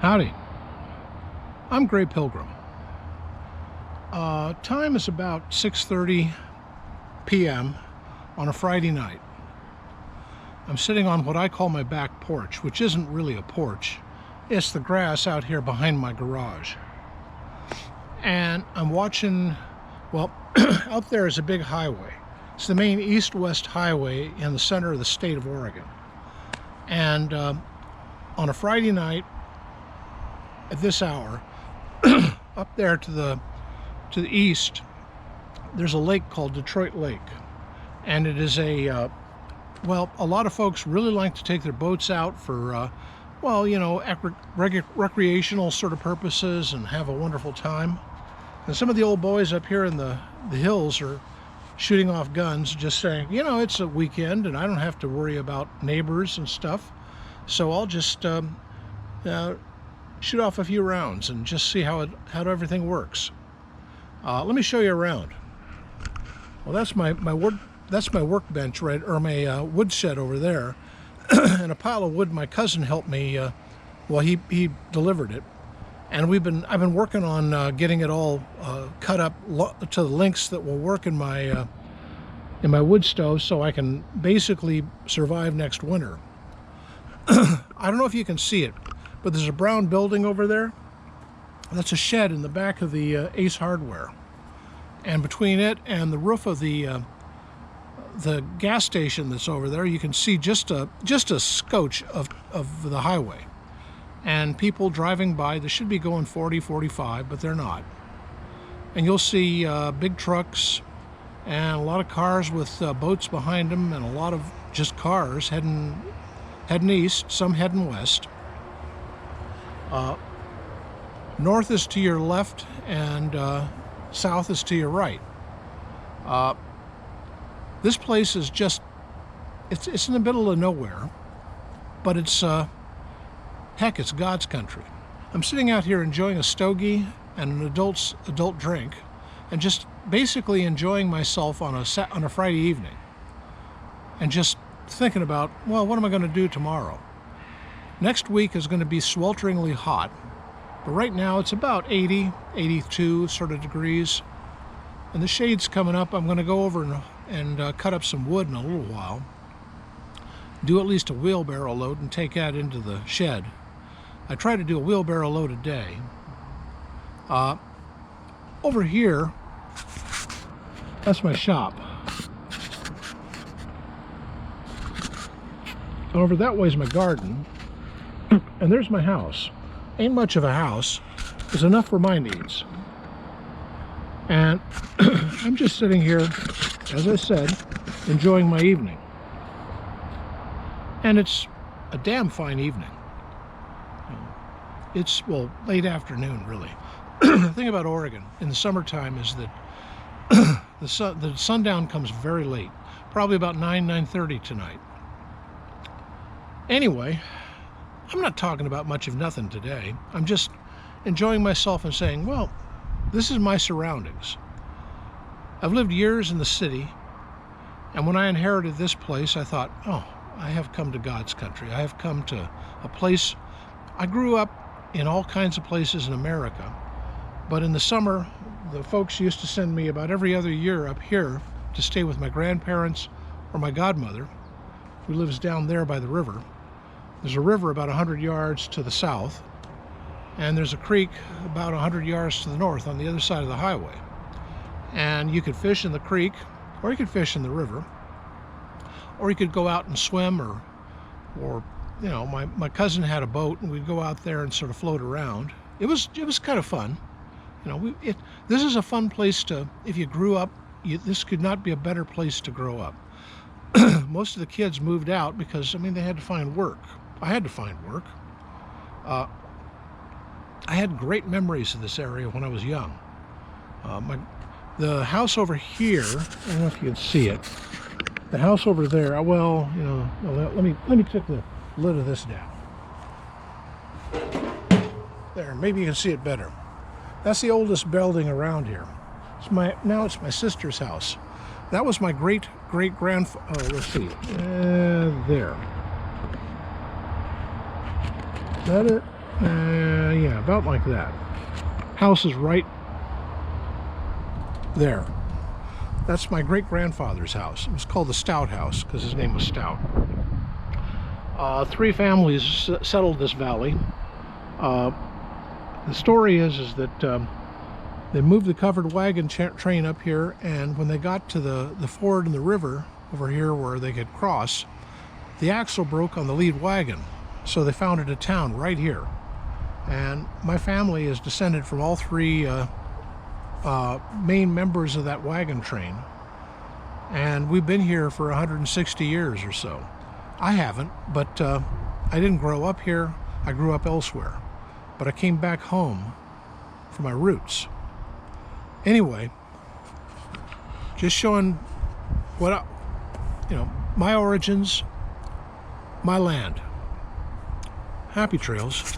Howdy, I'm Gray Pilgrim. Time is about 6:30 p.m. on a Friday night. I'm sitting on what I call my back porch, which isn't really a porch. It's the grass out here behind my garage. And I'm watching, well, out there is a big highway. It's the main east-west highway in the center of the state of Oregon. And on a Friday night, at this hour, up there to the east, there's a lake called Detroit Lake, and it is a lot of folks really like to take their boats out for recreational sort of purposes and have a wonderful time. And some of the old boys up here in the hills are shooting off guns, just saying, it's a weekend and I don't have to worry about neighbors and stuff, so I'll just shoot off a few rounds and just see how everything works. Let me show you around. Well, that's my workbench, right, or my wood shed over there, and a pile of wood my cousin helped me. He delivered it, and I've been working on getting it all cut up to the lengths that will work in my wood stove, so I can basically survive next winter. I don't know if you can see it, but there's a brown building over there. That's a shed in the back of the Ace Hardware, and between it and the roof of the gas station that's over there, you can see just a scotch of the highway, and people driving by. They should be going 40, 45, but they're not. And you'll see big trucks and a lot of cars with boats behind them, and a lot of just cars heading east, some heading west. North is to your left, and south is to your right. This place is it's in the middle of nowhere, but it's God's country. I'm sitting out here enjoying a stogie and an adult drink, and just basically enjoying myself on a Friday evening, and just thinking about, well, what am I going to do tomorrow? Next week is going to be swelteringly hot, but right now it's about 80, 82 sort of degrees, and the shade's coming up. I'm going to go over and cut up some wood in a little while, do at least a wheelbarrow load and take that into the shed. I try to do a wheelbarrow load a day. Over here, that's my shop. Over that way's my garden, and there's my house. Ain't much of a house, it's enough for my needs. And I'm just sitting here, as I said, enjoying my evening. And it's a damn fine evening. It's, late afternoon, really. The thing about Oregon in the summertime is that the sundown comes very late, probably about 9:30 tonight. Anyway, I'm not talking about much of nothing today. I'm just enjoying myself and saying, well, this is my surroundings. I've lived years in the city, and when I inherited this place, I thought, oh, I have come to God's country. I have come to a place. I grew up in all kinds of places in America, but in the summer, the folks used to send me about every other year up here to stay with my grandparents or my godmother, who lives down there by the river. There's a river about 100 yards to the south, and there's a creek about 100 yards to the north on the other side of the highway. And you could fish in the creek, or you could fish in the river, or you could go out and swim, or my cousin had a boat, and we'd go out there and sort of float around. It was kind of fun. This is a fun place to, if you grew up, this could not be a better place to grow up. Most of the kids moved out because, they had to find work. I had to find work. I had great memories of this area when I was young. The house over here, I don't know if you can see it. The house over there, let me take the lid of this down. There, maybe you can see it better. That's the oldest building around here. Now it's my sister's house. That was my great-great-grandfather, let's see, there. Is that it? Yeah, about like that. House is right there. That's my great-grandfather's house. It was called the Stout House because his name was Stout. 3 families settled this valley. The story is that they moved the covered wagon train up here, and when they got to the ford in the river over here where they could cross, the axle broke on the lead wagon. So they founded a town right here. And my family is descended from all 3 main members of that wagon train. And we've been here for 160 years or so. I haven't, but I didn't grow up here. I grew up elsewhere. But I came back home for my roots. Anyway, just showing what, my origins, my land. Happy trails.